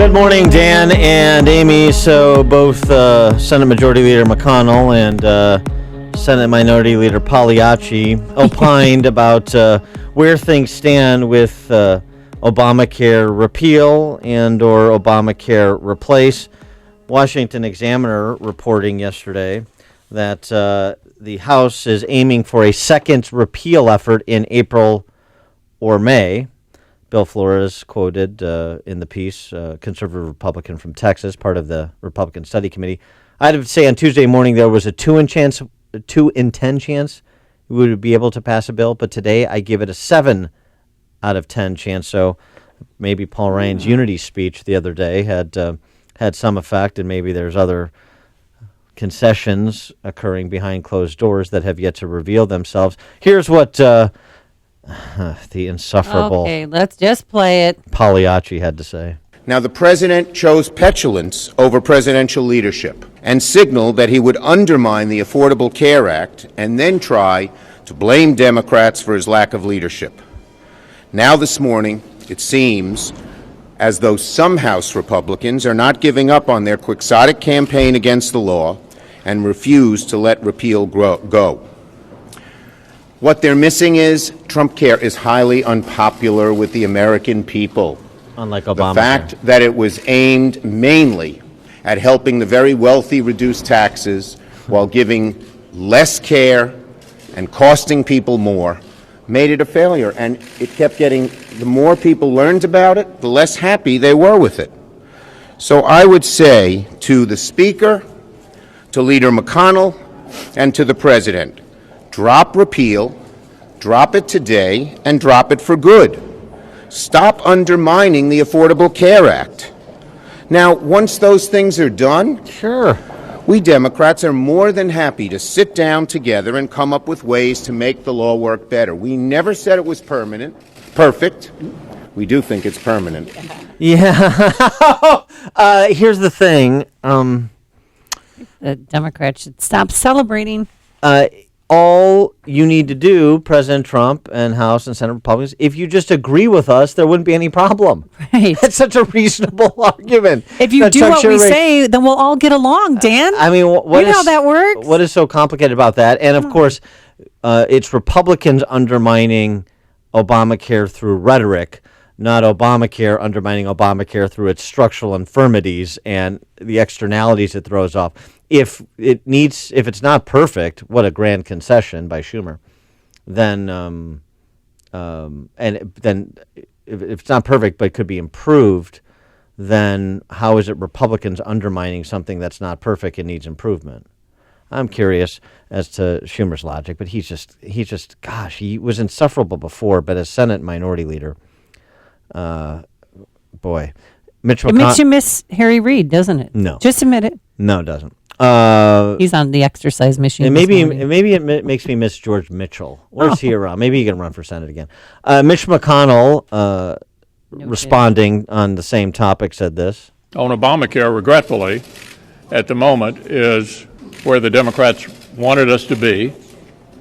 Good morning, Dan and Amy. So both Senate Majority Leader McConnell and Senate Minority Leader Pagliacci opined about where things stand with Obamacare repeal and or Obamacare replace. Washington Examiner reporting yesterday that the House is aiming for a second repeal effort in April or May. Bill Flores quoted in the piece, conservative Republican from Texas, part of the Republican Study Committee. I'd have to say on Tuesday morning there was a 2 in 10 chance we would be able to pass a bill, but today I give it a 7 out of 10 chance. So maybe Paul Ryan's unity speech the other day had some effect, and maybe there's other concessions occurring behind closed doors that have yet to reveal themselves. Here's what the insufferable Okay, let's just play it. Pagliacci had to say. Now, the president chose petulance over presidential leadership and signaled that he would undermine the Affordable Care Act and then try to blame Democrats for his lack of leadership. Now this morning, it seems as though some House Republicans are not giving up on their quixotic campaign against the law and refuse to let repeal go. What they're missing is Trump Care is highly unpopular with the American people. Unlike Obama. The fact that it was aimed mainly at helping the very wealthy reduce taxes while giving less care and costing people more made it a failure. And it kept getting, the more people learned about it, the less happy they were with it. So I would say to the Speaker, to Leader McConnell, and to the President, drop repeal, drop it today, and drop it for good. Stop undermining the Affordable Care Act. Now, once those things are done, Sure. we Democrats are more than happy to sit down together and come up with ways to make the law work better. We never said it was perfect. We do think it's permanent. Yeah. Here's the thing. The Democrats should stop celebrating. All you need to do, President Trump and House and Senate Republicans, if you just agree with us, there wouldn't be any problem. Right. That's such a reasonable argument. If you do what we say, then we'll all get along, Dan. I mean, you know how that works. What is so complicated about that? And of course, it's Republicans undermining Obamacare through rhetoric, not Obamacare undermining Obamacare through its structural infirmities and the externalities it throws off. If it's not perfect, what a grand concession by Schumer. Then, if it's not perfect but could be improved, then how is it Republicans undermining something that's not perfect and needs improvement? I'm curious as to Schumer's logic, but he's just, gosh, he was insufferable before, but as Senate Minority Leader, boy, Mitch McConnell. It makes you miss Harry Reid, doesn't it? No. Just admit it. No, it doesn't. He's on the exercise machine. And maybe it makes me miss George Mitchell. Where's he around? Maybe he can run for Senate again. Mitch McConnell, responding on the same topic, said this. On Obamacare, regretfully, at the moment, is where the Democrats wanted us to be,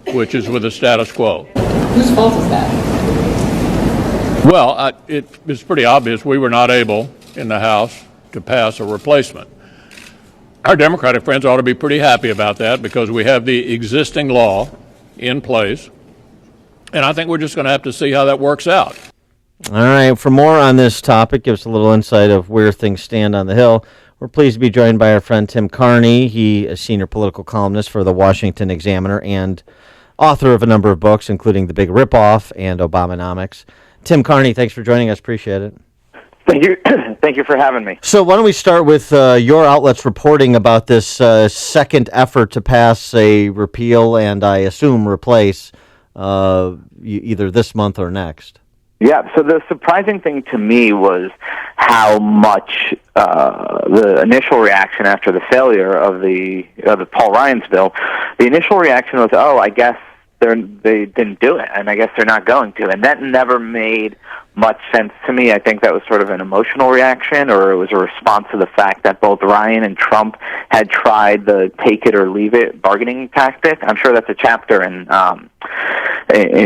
which is with the status quo. Whose fault is that? Well, it's pretty obvious we were not able in the House to pass a replacement. Our Democratic friends ought to be pretty happy about that because we have the existing law in place, and I think we're just going to have to see how that works out. All right, for more on this topic, give us a little insight of where things stand on the Hill. We're pleased to be joined by our friend Tim Carney. He is senior political columnist for the Washington Examiner and author of a number of books, including The Big Ripoff and Obamonomics. Tim Carney, thanks for joining us. Appreciate it. Thank you. Thank you for having me. So why don't we start with your outlets reporting about this second effort to pass a repeal and I assume replace either this month or next. Yeah, so the surprising thing to me was how much the initial reaction after the failure of the Paul Ryan's bill, the initial reaction was, oh, I guess they didn't do it, and I guess they're not going to. And that never made much sense to me. I think that was sort of an emotional reaction, or it was a response to the fact that both Ryan and Trump had tried the take it or leave it bargaining tactic. I'm sure that's a chapter in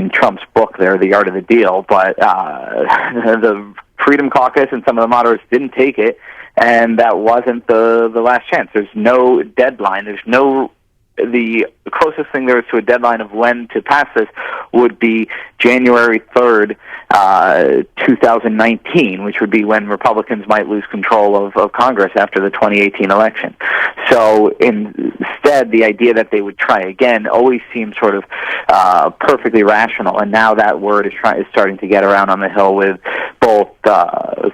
Trump's book there, The Art of the Deal, but the Freedom Caucus and some of the moderates didn't take it, and that wasn't the last chance. There's no deadline. The closest thing there is to a deadline of when to pass this would be January 3rd, 2019, which would be when Republicans might lose control of Congress after the 2018 election. So instead, the idea that they would try again always seems sort of perfectly rational, and now that word is starting to get around on the Hill with both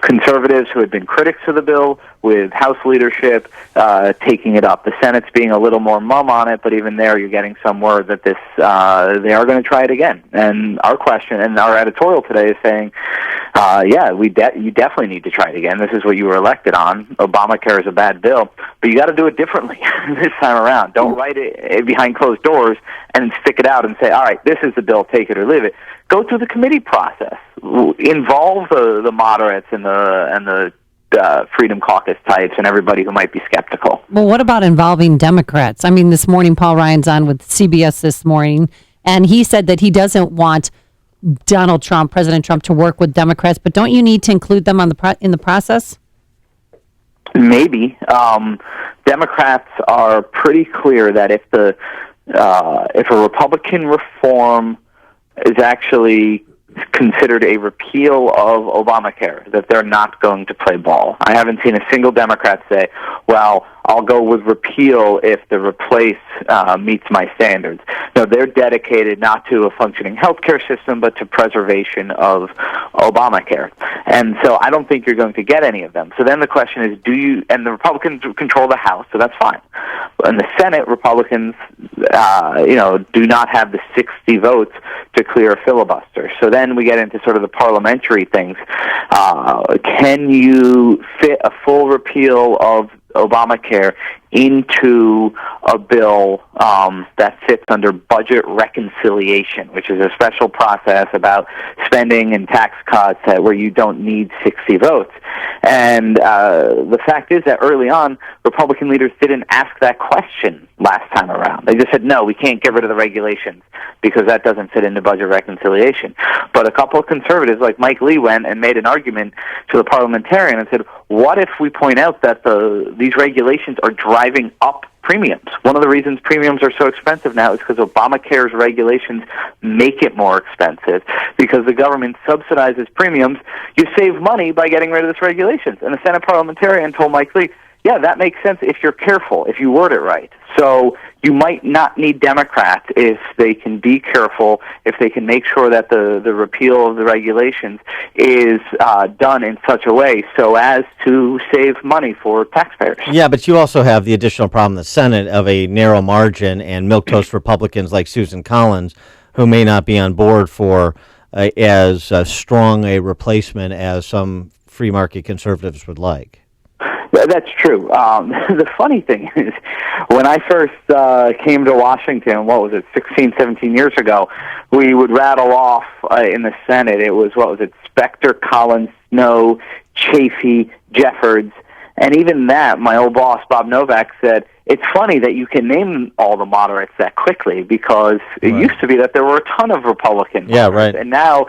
conservatives who had been critics of the bill, with House leadership taking it up. The Senate's being a little more mum on it, but even there you're getting some word that they are going to try it again. And our question and our editorial today is saying, you definitely need to try it again. This is what you were elected on. Obamacare is a bad bill, but you got to do it differently this time around. Don't write it behind closed doors and stick it out and say, all right, this is the bill, take it or leave it. Go through the committee process. Involve the moderates and the Freedom Caucus types and everybody who might be skeptical. Well, what about involving Democrats? I mean, this morning, Paul Ryan's on with CBS this morning, and he said that he doesn't want President Trump, to work with Democrats, but don't you need to include them in the process? Maybe. Democrats are pretty clear that if a Republican reform is actually considered a repeal of Obamacare, that they're not going to play ball. I haven't seen a single Democrat say, well, I'll go with repeal if the replace meets my standards. No, they're dedicated not to a functioning healthcare system, but to preservation of Obamacare. And so I don't think you're going to get any of them. So then the question is, and the Republicans control the House, so that's fine. In the Senate, Republicans, do not have the 60 votes to clear a filibuster. So then we get into sort of the parliamentary things. Can you fit a full repeal of Obamacare into a bill that fits under budget reconciliation, which is a special process about spending and tax cuts where you don't need 60 votes. And the fact is that early on, Republican leaders didn't ask that question last time around. They just said, no, we can't get rid of the regulations because that doesn't fit into budget reconciliation. But a couple of conservatives like Mike Lee went and made an argument to the parliamentarian and said, what if we point out that these regulations are driving up premiums? One of the reasons premiums are so expensive now is because Obamacare's regulations make it more expensive. Because the government subsidizes premiums, you save money by getting rid of this regulations. And the Senate parliamentarian told Mike Lee, yeah, that makes sense if you're careful, if you word it right. So you might not need Democrats if they can be careful, if they can make sure that the repeal of the regulations is done in such a way so as to save money for taxpayers. Yeah, but you also have the additional problem in the Senate of a narrow margin and milquetoast Republicans like Susan Collins who may not be on board for as strong a replacement as some free market conservatives would like. That's true. The funny thing is, when I first came to Washington, 16, 17 years ago, we would rattle off in the Senate. It was, Specter, Collins, Snow, Chafee, Jeffords. And even that, my old boss, Bob Novak, said, it's funny that you can name all the moderates that quickly because it used to be that there were a ton of Republican moderates. Yeah, right. And now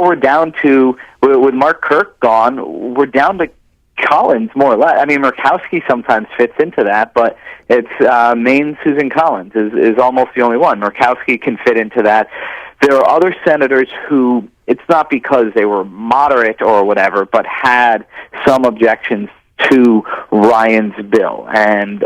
we're down to, with Mark Kirk gone, we're down to Collins, more or less. I mean, Murkowski sometimes fits into that, but it's main Susan Collins is almost the only one. Murkowski can fit into that. There are other senators who, it's not because they were moderate or whatever, but had some objections to Ryan's bill. And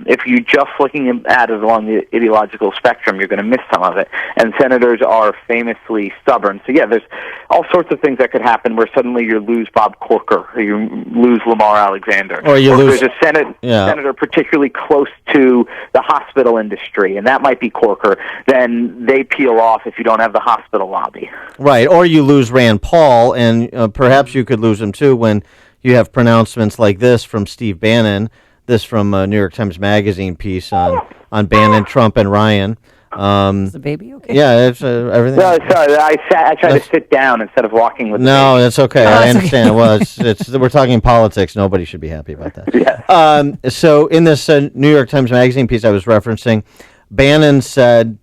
if you're just looking at it along the ideological spectrum, you're going to miss some of it. And senators are famously stubborn. So, yeah, there's all sorts of things that could happen where suddenly you lose Bob Corker or you lose Lamar Alexander. Or there's a senator particularly close to the hospital industry, and that might be Corker. Then they peel off if you don't have the hospital lobby. Right, or you lose Rand Paul, and perhaps you could lose him too when you have pronouncements like this from Steve Bannon, this from a New York Times Magazine piece on Bannon, Trump, and Ryan. Is the baby okay? Yeah, it's everything. No, sorry, I tried to sit down instead of walking with. No, that's okay. I understand. Well, it's we're talking politics. Nobody should be happy about that. Yeah. So in this New York Times Magazine piece I was referencing, Bannon said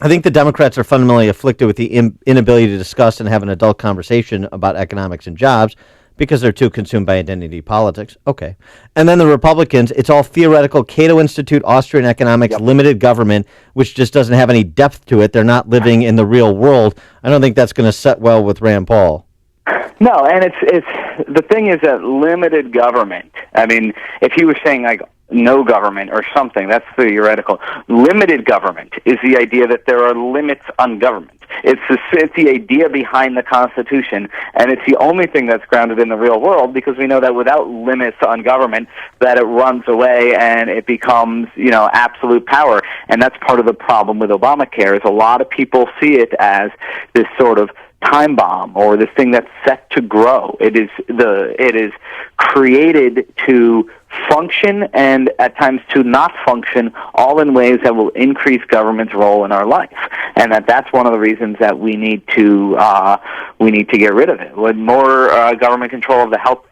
I think the Democrats are fundamentally afflicted with the inability to discuss and have an adult conversation about economics and jobs because they're too consumed by identity politics. Okay. And then the Republicans, it's all theoretical, Cato Institute, Austrian economics, limited government, which just doesn't have any depth to it. They're not living in the real world. I don't think that's going to set well with Rand Paul. No, and it's the thing is that limited government. I mean, if he was saying like no government or something, that's theoretical. Limited government is the idea that there are limits on government. It's the idea behind the Constitution, and it's the only thing that's grounded in the real world, because we know that without limits on government, that it runs away and it becomes, absolute power. And that's part of the problem with Obamacare, is a lot of people see it as this sort of time bomb or this thing that's set to grow. It is created to function and at times to not function, all in ways that will increase government's role in our life. And that's one of the reasons that we need to get rid of it. With more government control of the health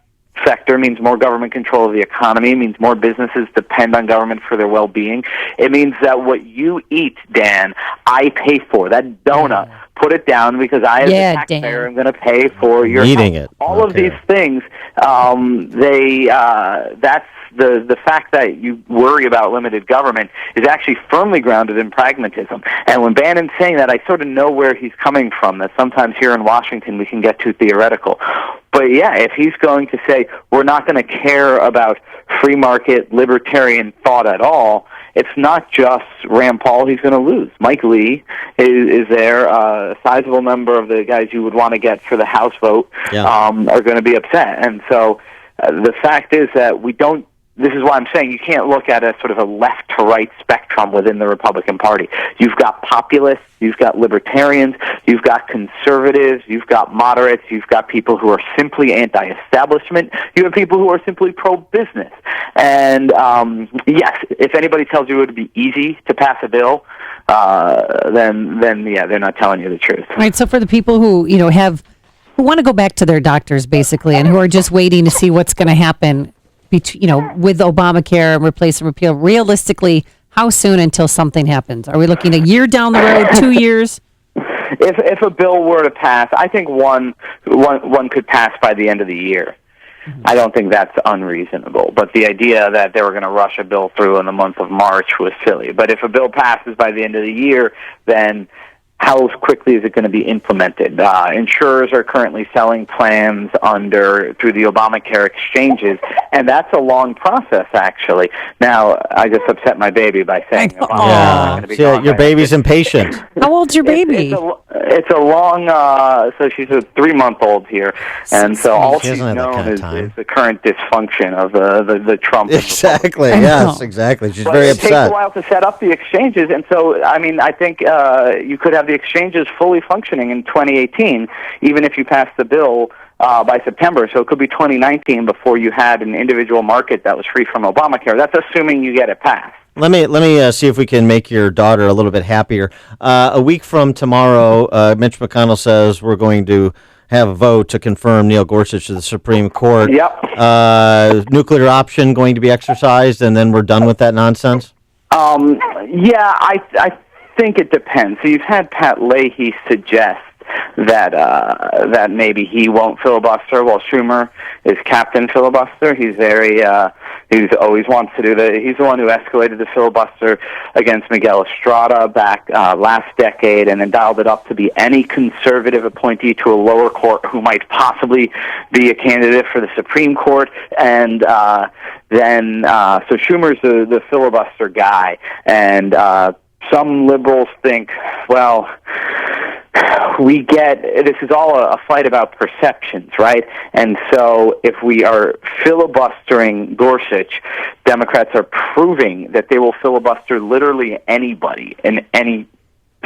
sector means more government control of the economy, means more businesses depend on government for their well-being. It means that what you eat, Dan, I pay for. That donut, put it down, because I, as a taxpayer, am going to pay for your eating health. it. All of these things, that's the fact that you worry about limited government is actually firmly grounded in pragmatism. And when Bannon's saying that, I sort of know where he's coming from, that sometimes here in Washington we can get too theoretical. But yeah, if he's going to say we're not going to care about free market libertarian thought at all, it's not just Rand Paul he's going to lose. Mike Lee is there. A sizable number of the guys you would want to get for the House vote are going to be upset. And so the fact is that we don't. This is why I'm saying you can't look at a sort of a left-to-right spectrum within the Republican Party. You've got populists, you've got libertarians, you've got conservatives, you've got moderates, you've got people who are simply anti-establishment, you have people who are simply pro-business. And yes, if anybody tells you it would be easy to pass a bill, then yeah, they're not telling you the truth. Right. So for the people who who want to go back to their doctors basically, and who are just waiting to see what's going to happen, with Obamacare and replace and repeal, realistically, how soon until something happens? Are we looking a year down the road, 2 years? If a bill were to pass, I think one could pass by the end of the year. Mm-hmm. I don't think that's unreasonable. But the idea that they were going to rush a bill through in the month of March was silly. But if a bill passes by the end of the year, then how quickly is it going to be implemented? Insurers are currently selling plans through the ObamaCare exchanges, and that's a long process, actually. Now, I just upset my baby by saying Obama's not going to be gone. Your baby's impatient. How old's your baby? It's a long, so she's a 3-month-old here, and so all she's known is the current dysfunction of the Trump. Exactly, yes, exactly. She's very upset. It takes a while to set up the exchanges, and so, I think you could have the exchanges fully functioning in 2018, even if you pass the bill by September. So it could be 2019 before you had an individual market that was free from Obamacare. That's assuming you get it passed. Let me see if we can make your daughter a little bit happier. A week from tomorrow, Mitch McConnell says we're going to have a vote to confirm Neil Gorsuch to the Supreme Court. Yep. Nuclear option going to be exercised, and then we're done with that nonsense? Yeah, I think it depends. So you've had Pat Leahy suggest that maybe he won't filibuster while Schumer is Captain Filibuster. He's he's always wants to do that. He's the one who escalated the filibuster against Miguel Estrada back last decade, and then dialed it up to be any conservative appointee to a lower court who might possibly be a candidate for the Supreme Court. And then so Schumer's the filibuster guy, and some liberals think, well, this is all a fight about perceptions, right? And so if we are filibustering Gorsuch, Democrats are proving that they will filibuster literally anybody in any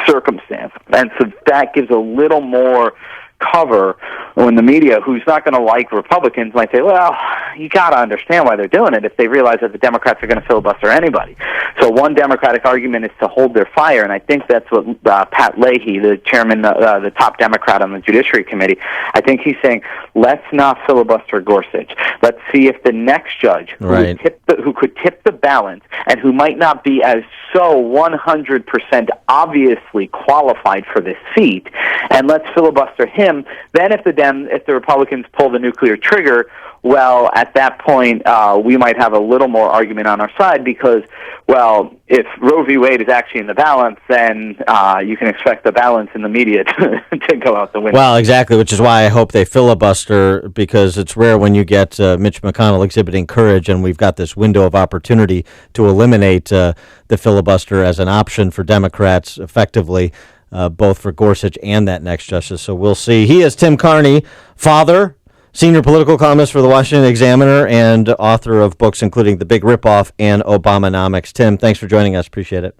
circumstance. And so that gives a little more cover when the media, who's not going to like Republicans, might say, well, you got to understand why they're doing it if they realize that the Democrats are going to filibuster anybody. So So one Democratic argument is to hold their fire, and I think that's what Pat Leahy, the chairman, the top Democrat on the Judiciary Committee, I think he's saying, let's not filibuster Gorsuch. Let's see if the next judge who could tip the balance and who might not be as so 100% obviously qualified for this seat, and let's filibuster him. Then if the Republicans pull the nuclear trigger, well, at that point, we might have a little more argument on our side because, well, if Roe v. Wade is actually in the balance, then you can expect the balance in the media to go out the window. Well, exactly, which is why I hope they filibuster, because it's rare when you get Mitch McConnell exhibiting courage, and we've got this window of opportunity to eliminate the filibuster as an option for Democrats effectively, both for Gorsuch and that next justice. So we'll see. He is Tim Carney, father, senior political columnist for the Washington Examiner, and author of books including The Big Ripoff and Obamanomics. Tim, thanks for joining us. Appreciate it.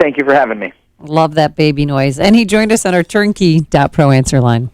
Thank you for having me. Love that baby noise. And he joined us on our turnkey.pro answer line.